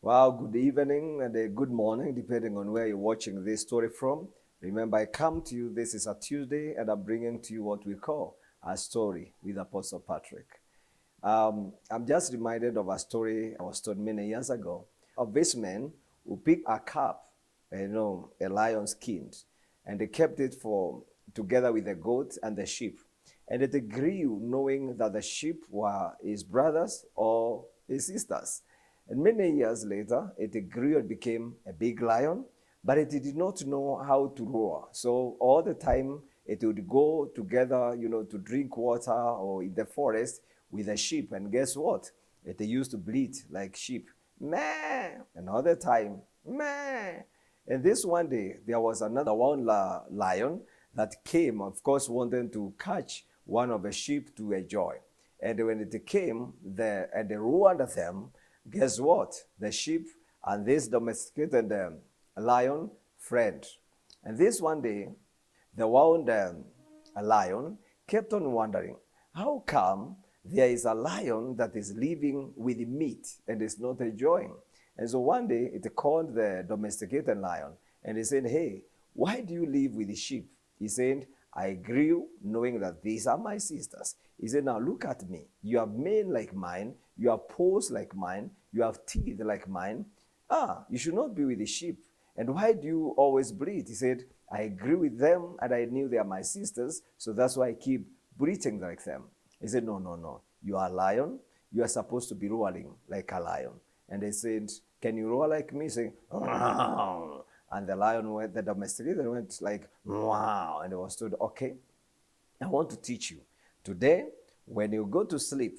Well, good evening and a good morning, depending on where you're watching this story from. Remember, I come to you, this is a Tuesday, and I'm bringing to you what we call a story with Apostle Patrick. I'm just reminded of a story I was told many years ago of this man who picked a calf, a lion skinned, and they kept it for together with the goat and the sheep. And it grew knowing that the sheep were his brothers or his sisters. And many years later, it grew and became a big lion, but it did not know how to roar. So all the time, it would go together, to drink water or in the forest with the sheep. And guess what? It used to bleat like sheep. Meh! Another time, meh! And this one day, there was another one lion that came, of course, wanting to catch one of the sheep to enjoy. And when it came there and they roared at them, guess what? The sheep and this domesticated lion friend. And this one day, the wild lion kept on wondering, how come there is a lion that is living with meat and is not enjoying? And so one day it called the domesticated lion and he said, hey, why do you live with the sheep? He said, I grew knowing that these are my sisters. He said, now look at me. You have mane like mine, you have paws like mine, you have teeth like mine. You should not be with the sheep. And why do you always breed? He said, I agree with them and I knew they are my sisters, so that's why I keep breeding like them. He said, no, no, no. You are a lion. You are supposed to be roaring like a lion. And they said, can you roar like me? Saying, wow. And the lion went, the domesticated went like, wow. And he was told, okay, I want to teach you. Today, when you go to sleep,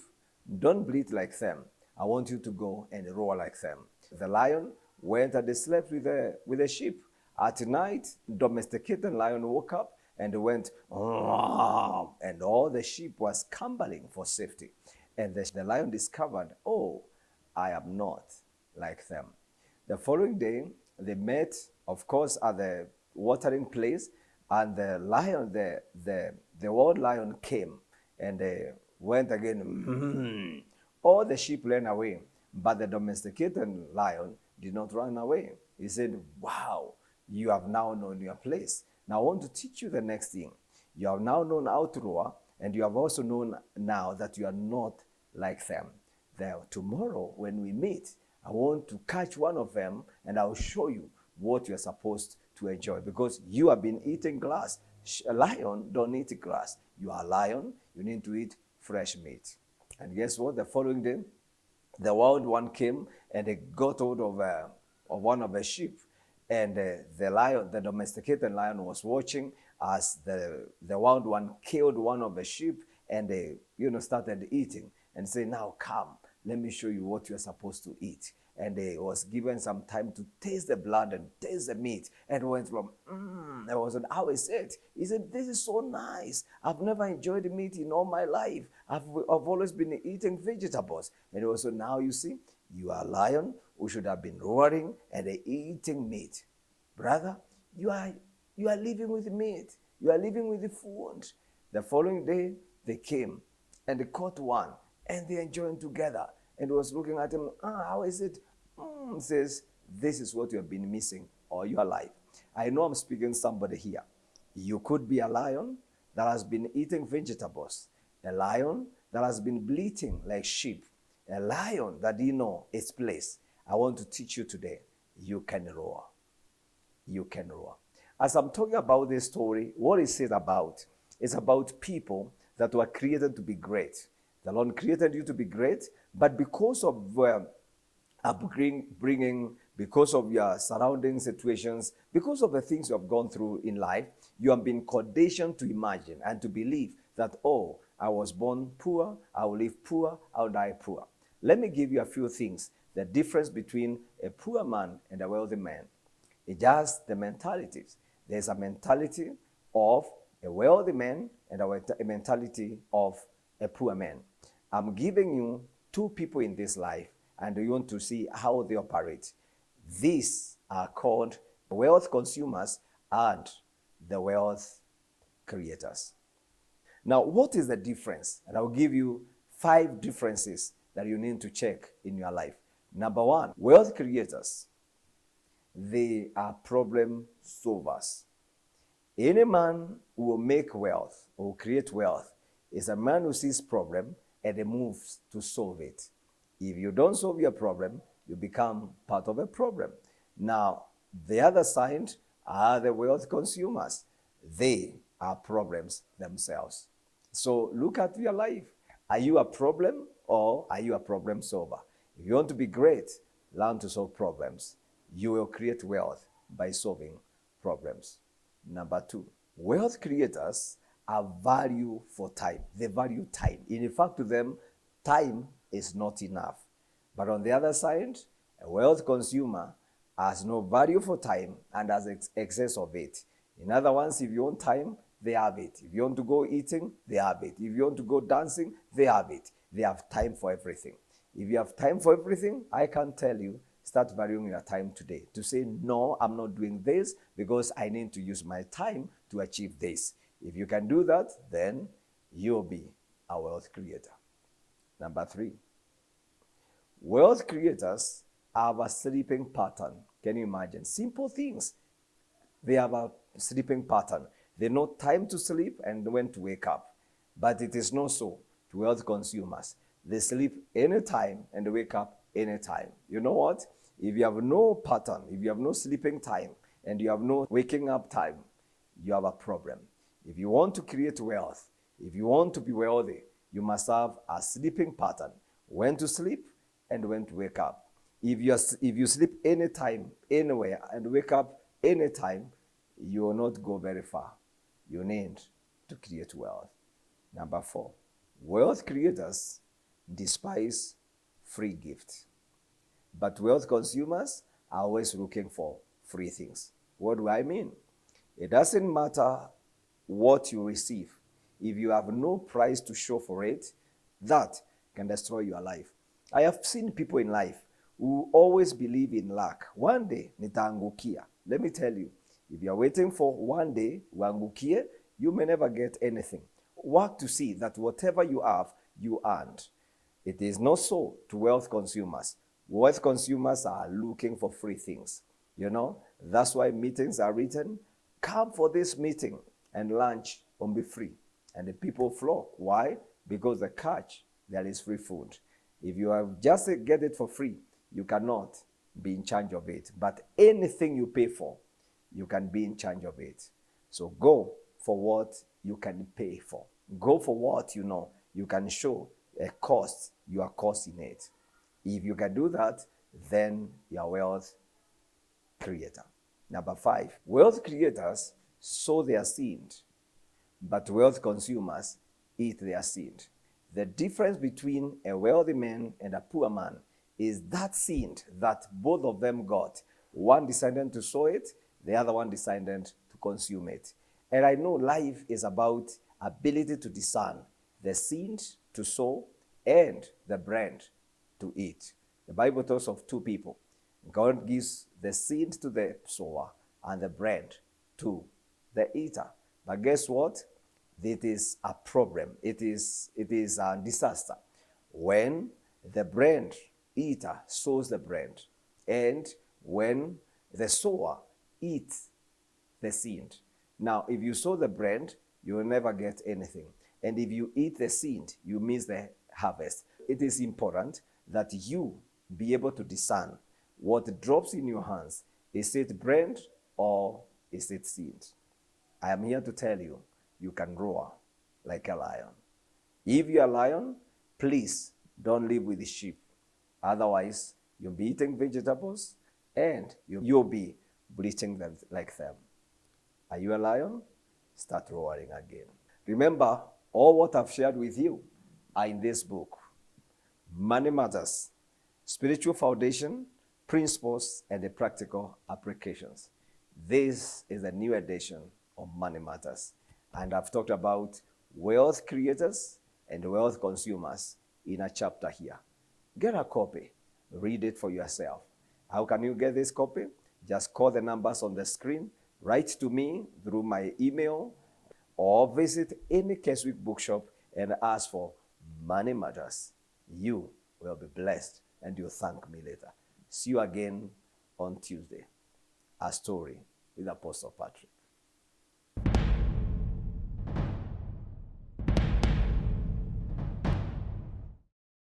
don't bleat like them. I want you to go and roar like them. The lion went and they slept with the sheep. At night, domesticated lion woke up and went, "Roar," and all the sheep was scrambling for safety. And the lion discovered, oh, I am not like them. The following day, they met, of course, at the watering place, and the lion, the wild lion came and went again. All the sheep ran away, but the domesticated lion did not run away. He said, wow, you have now known your place. Now I want to teach you the next thing. You have now known how to roar, and you have also known now that you are not like them. Then tomorrow when we meet, I want to catch one of them and I'll show you what you're supposed to enjoy because you have been eating grass. A lion don't eat grass. You are a lion, you need to eat fresh meat. And guess what? The following day, the wild one came and they got hold of one of the sheep. And the lion, the domesticated lion, was watching as the wild one killed one of the sheep and they, started eating and say, now come, let me show you what you're supposed to eat. And they was given some time to taste the blood and taste the meat and went from, that wasn't how he said. He said, this is so nice. I've never enjoyed meat in all my life. I've always been eating vegetables. And also now you see, you are a lion who should have been roaring and eating meat. Brother, you are living with meat. You are living with the food. The following day, they came and they caught one and they enjoyed together. And was looking at him, how is it? Says, this is what you have been missing all your life. I know I'm speaking to somebody here. You could be a lion that has been eating vegetables, a lion that has been bleating like sheep, a lion that didn't know its place. I want to teach you today, you can roar. You can roar. As I'm talking about this story, what is it about? It's about people that were created to be great. The Lord created you to be great, but because of upbringing, because of your surrounding situations, because of the things you have gone through in life, you have been conditioned to imagine and to believe that, oh, I was born poor, I will live poor, I'll die poor. Let me give you a few things. The difference between a poor man and a wealthy man. It's just the mentalities. There's a mentality of a wealthy man and a mentality of a poor man. I'm giving you two people in this life and you want to see how they operate. These are called wealth consumers and the wealth creators. Now, what is the difference? And I'll give you 5 differences that you need to check in your life. Number one, wealth creators, they are problem solvers. Any man who will make wealth or create wealth is a man who sees problem and he moves to solve it. If you don't solve your problem, you become part of a problem. Now, the other side are the wealth consumers. They are problems themselves. So look at your life. Are you a problem or are you a problem solver? If you want to be great, learn to solve problems. You will create wealth by solving problems. Number two, wealth creators are value for time. They value time. In fact, to them, time is not enough. But on the other side, a wealth consumer has no value for time and has excess of it. In other words, if you want time, they have it. If you want to go eating, they have it. If you want to go dancing, they have it. They have time for everything. If you have time for everything, I can tell you, start valuing your time today. To say, no, I'm not doing this because I need to use my time to achieve this. If you can do that, then you'll be a wealth creator. Number three, wealth creators have a sleeping pattern. Can you imagine? Simple things. They have a sleeping pattern. They know time to sleep and when to wake up. But it is not so to wealth consumers. They sleep anytime and they wake up anytime. You know what? If you have no pattern, if you have no sleeping time, and you have no waking up time, you have a problem. If you want to create wealth, if you want to be wealthy, you must have a sleeping pattern. When to sleep and when to wake up. If you sleep anytime, anywhere, and wake up anytime, you will not go very far. You need to create wealth. Number four, wealth creators despise free gifts. But wealth consumers are always looking for free things. What do I mean? It doesn't matter what you receive. If you have no price to show for it, that can destroy your life. I have seen people in life who always believe in luck. One day, nitaangukia. Let me tell you, if you are waiting for one day, uangukie, you may never get anything. Work to see that whatever you have, you earned. It is not so to wealth consumers. Wealth consumers are looking for free things. You know, that's why meetings are written. Come for this meeting and lunch will be free. And the people flock. Why? Because the catch, there is free food. If you have just get it for free, you cannot be in charge of it. But anything you pay for, you can be in charge of it. So go for what you can pay for. Go for what you know you can show a cost, you are costing it. If you can do that, then you are wealth creator. Number five, wealth creators sow their seed, but wealth consumers eat their seed. The difference between a wealthy man and a poor man is that seed that both of them got. One decided to sow it, the other one decided to consume it. And I know life is about ability to discern the seed to sow and the bread to eat. The Bible tells of two people. God gives the seed to the sower and the bread to the eater. But guess what? It is a problem. It is a disaster when the bread eater sows the bread and when the sower eats the seed. Now, if you sow the bread, you will never get anything. And if you eat the seed, you miss the harvest. It is important that you be able to discern what drops in your hands. Is it bread or is it seed? I am here to tell you, you can roar like a lion. If you are a lion, please don't live with the sheep. Otherwise, you'll be eating vegetables and you'll be bleaching them like them. Are you a lion? Start roaring again. Remember, all what I've shared with you are in this book. Money Matters, Spiritual Foundation, Principles, and the Practical Applications. This is a new edition of Money Matters. And I've talked about wealth creators and wealth consumers in a chapter here. Get a copy. Read it for yourself. How can you get this copy? Just call the numbers on the screen, write to me through my email, or visit any Keswick bookshop and ask for Money Matters. You will be blessed and you'll thank me later. See you again on Tuesday. A Story with Apostle Patrick.